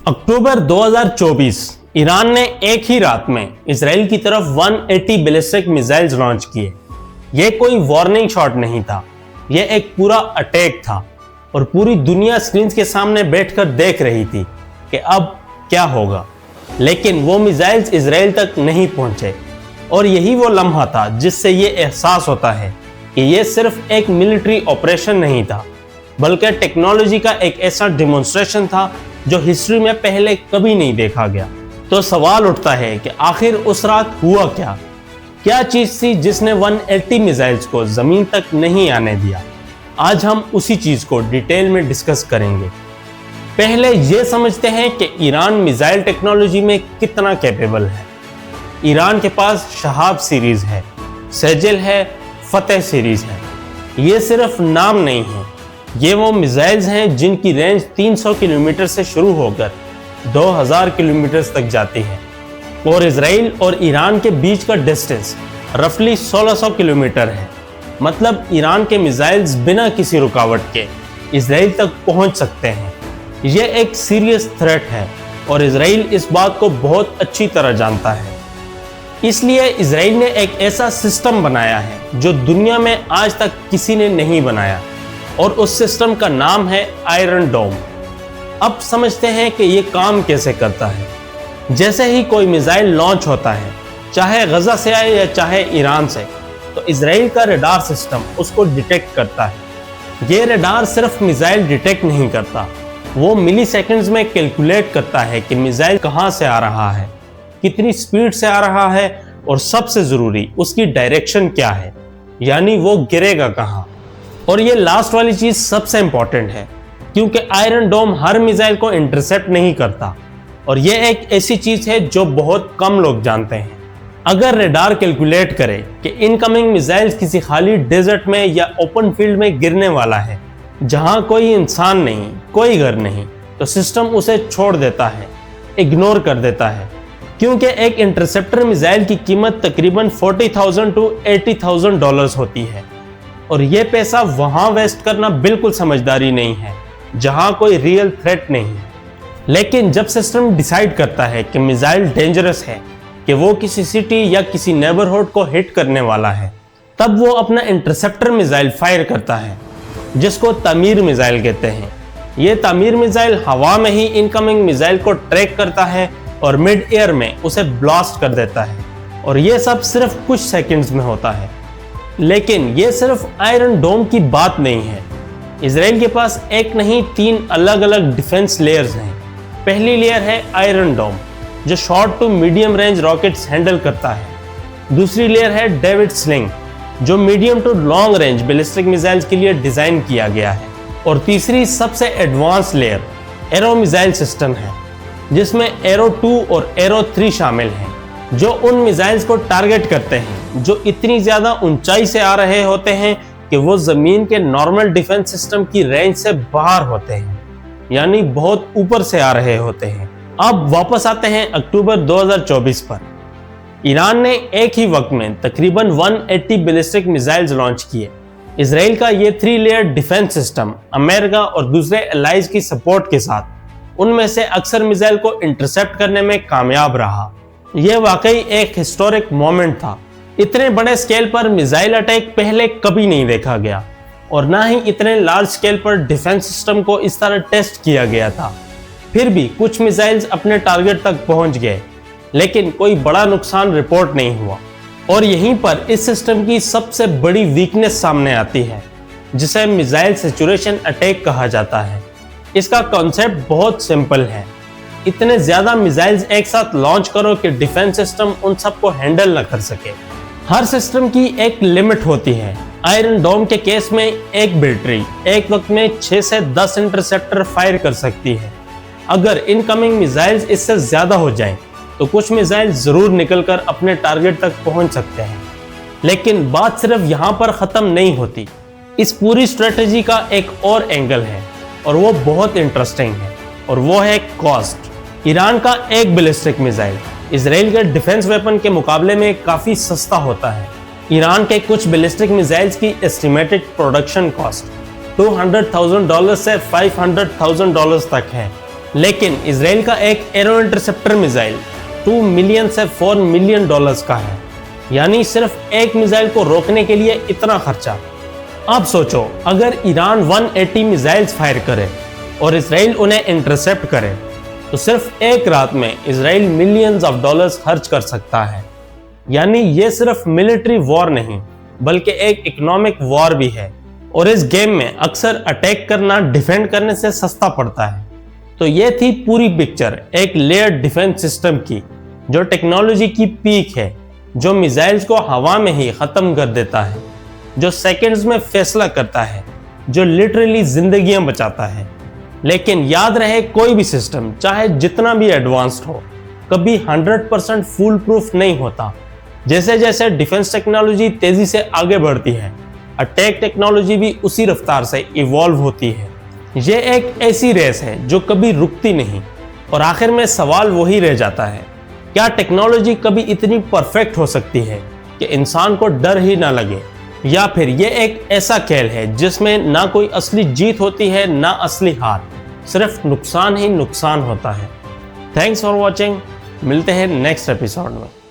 अक्टूबर 2024 Iran ने एक ही रात में इजराइल की तरफ 180 बैलिस्टिक मिसाइल्स लॉन्च किए। यह कोई वार्निंग शॉट नहीं था, यह एक पूरा अटैक था और पूरी दुनिया स्क्रीन के सामने बैठकर देख रही थी कि अब क्या होगा। लेकिन वो मिसाइल्स इजराइल तक नहीं पहुंचे और यही वो लम्हा था जिससे ये एहसास होता है कि ये सिर्फ एक मिलिट्री ऑपरेशन नहीं था, बल्कि टेक्नोलॉजी का एक ऐसा डेमोन्स्ट्रेशन था जो हिस्ट्री में पहले कभी नहीं देखा गया। तो सवाल उठता है कि आखिर उस रात हुआ क्या चीज थी जिसने 180 मिसाइल्स को जमीन तक नहीं आने दिया। आज हम उसी चीज को डिटेल में डिस्कस करेंगे। पहले ये समझते हैं कि ईरान मिसाइल टेक्नोलॉजी में कितना कैपेबल है। ईरान के पास शहाब सीरीज है, सेजल है, फतेह सीरीज है। ये सिर्फ नाम नहीं है, ये वो मिसाइल्स हैं जिनकी रेंज 300 किलोमीटर से शुरू होकर 2000 किलोमीटर तक जाती है और इजराइल और ईरान के बीच का डिस्टेंस रफली 1600 किलोमीटर है। मतलब ईरान के मिसाइल्स बिना किसी रुकावट के इजराइल तक पहुंच सकते हैं। ये एक सीरियस थ्रेट है और इजराइल इस बात को बहुत अच्छी तरह जानता है। इसलिए इजराइल ने एक ऐसा सिस्टम बनाया है जो दुनिया में आज तक किसी ने नहीं बनाया और उस सिस्टम का नाम है आयरन डोम। अब समझते हैं कि ये काम कैसे करता है। जैसे ही कोई मिसाइल लॉन्च होता है, चाहे गजा से आए या चाहे ईरान से, तो इजराइल का रडार सिस्टम उसको डिटेक्ट करता है। ये रडार सिर्फ मिसाइल डिटेक्ट नहीं करता, वो मिली सेकेंड्स में कैलकुलेट करता है कि मिसाइल कहाँ से आ रहा है, कितनी स्पीड से आ रहा है और सबसे ज़रूरी उसकी डायरेक्शन क्या है, यानी वो गिरेगा कहाँ। और ये लास्ट वाली चीज़ सबसे इंपॉर्टेंट है क्योंकि आयरन डोम हर मिसाइल को इंटरसेप्ट नहीं करता और ये एक ऐसी चीज़ है जो बहुत कम लोग जानते हैं। अगर रडार कैलकुलेट करे कि इनकमिंग मिसाइल्स किसी खाली डेजर्ट में या ओपन फील्ड में गिरने वाला है जहां कोई इंसान नहीं, कोई घर नहीं, तो सिस्टम उसे छोड़ देता है, इग्नोर कर देता है, क्योंकि एक इंटरसेप्टर मिसाइल की कीमत तकरीबन $40,000 to $80,000 होती है और ये पैसा वहां वेस्ट करना बिल्कुल समझदारी नहीं है जहां कोई रियल थ्रेट नहीं है। लेकिन जब सिस्टम डिसाइड करता है कि मिसाइल डेंजरस है, कि वो किसी सिटी या किसी नेबरहुड को हिट करने वाला है, तब वो अपना इंटरसेप्टर मिसाइल फायर करता है जिसको तामीर मिसाइल कहते हैं। ये तामीर मिसाइल हवा में ही इनकमिंग मिसाइल को ट्रैक करता है और मिड एयर में उसे ब्लास्ट कर देता है और ये सब सिर्फ कुछ सेकंड्स में होता है। लेकिन ये सिर्फ आयरन डोम की बात नहीं है। इजराइल के पास एक नहीं 3 अलग अलग डिफेंस लेयर्स हैं। पहली लेयर है आयरन डोम जो short to medium range rockets handle करता है। दूसरी लेयर है डेविड स्लिंग जो medium to long range ballistic missiles के लिए डिजाइन किया गया है। और तीसरी सबसे advance layer Arrow missile system है जिसमें एरो 2 और एरो 3 शामिल हैं, जो उन मिसाइल्स को टारगेट करते हैं जो इतनी ज्यादा ऊंचाई से आ रहे होते हैं कि वो जमीन के नॉर्मल डिफेंस सिस्टम की रेंज से बाहर होते हैं, यानी बहुत ऊपर से आ रहे होते हैं। अब वापस आते हैं अक्टूबर 2024 पर। ईरान ने एक ही वक्त में तकरीबन 180 बैलिस्टिक मिसाइल्स लॉन्च किए। इजराइल का ये 3 लेयर डिफेंस सिस्टम अमेरिका और दूसरे एलाइज की सपोर्ट के साथ उनमें से अक्सर मिसाइल को इंटरसेप्ट करने में कामयाब रहा। यह वाकई एक हिस्टोरिक मोमेंट था। इतने बड़े स्केल पर मिसाइल अटैक पहले कभी नहीं देखा गया और ना ही इतने लार्ज स्केल पर डिफेंस सिस्टम को इस तरह टेस्ट किया गया था। फिर भी कुछ मिसाइल्स अपने टारगेट तक पहुंच गए, लेकिन कोई बड़ा नुकसान रिपोर्ट नहीं हुआ। और यहीं पर इस सिस्टम की सबसे बड़ी वीकनेस सामने आती है जिसे मिसाइल सैचुरेशन अटैक कहा जाता है। इसका कॉन्सेप्ट बहुत सिंपल है। इतने ज्यादा मिसाइल्स एक साथ लॉन्च करो कि डिफेंस सिस्टम उन सबको हैंडल न कर सके। हर सिस्टम की एक लिमिट होती है। आयरन डोम के केस में एक बैटरी एक वक्त में 6 से 10 इंटरसेप्टर फायर कर सकती है। अगर इनकमिंग मिसाइल्स इससे ज्यादा हो जाएं, तो कुछ मिसाइल जरूर निकलकर अपने टारगेट तक पहुंच सकते हैं। लेकिन बात सिर्फ यहां पर खत्म नहीं होती। इस पूरी स्ट्रेटेजी का एक और एंगल है और वो बहुत इंटरेस्टिंग है और वो है कॉस्ट। ईरान का एक बैलिस्टिक मिसाइल इजराइल के डिफेंस वेपन के मुकाबले में काफी सस्ता होता है। ईरान के कुछ बैलिस्टिक मिसाइल्स की एस्टिमेटेड प्रोडक्शन कॉस्ट $200,000 से $500,000 तक है लेकिन इसराइल का एक एरो इंटरसेप्टर मिसाइल 2 मिलियन से 4 मिलियन डॉलर्स का है, यानी सिर्फ एक मिसाइल को रोकने के लिए इतना खर्चा। अब सोचो, अगर ईरान 180 मिसाइल्स फायर करे और इसराइल उन्हें इंटरसेप्ट करे तो सिर्फ एक रात में इसराइल मिलियंस ऑफ डॉलर्स खर्च कर सकता है। यानी ये सिर्फ मिलिट्री वॉर नहीं बल्कि एक इकोनॉमिक वॉर भी है, और इस गेम में अक्सर अटैक करना डिफेंड करने से सस्ता पड़ता है। तो ये थी पूरी पिक्चर एक लेयर्ड डिफेंस सिस्टम की, जो टेक्नोलॉजी की पीक है, जो मिसाइल्स को हवा में ही खत्म कर देता है, जो सेकंड्स में फैसला करता है, जो लिटरली जिंदगियां बचाता है। लेकिन याद रहे, कोई भी सिस्टम चाहे जितना भी एडवांस्ड हो कभी 100% फुल प्रूफ नहीं होता। जैसे जैसे डिफेंस टेक्नोलॉजी तेजी से आगे बढ़ती है, अटैक टेक्नोलॉजी भी उसी रफ्तार से इवॉल्व होती है। ये एक ऐसी रेस है जो कभी रुकती नहीं, और आखिर में सवाल वही रह जाता है, क्या टेक्नोलॉजी कभी इतनी परफेक्ट हो सकती है कि इंसान को डर ही ना लगे, या फिर ये एक ऐसा खेल है जिसमें ना कोई असली जीत होती है ना असली हार, सिर्फ नुकसान ही नुकसान होता है। थैंक्स फॉर वॉचिंग, मिलते हैं नेक्स्ट एपिसोड में।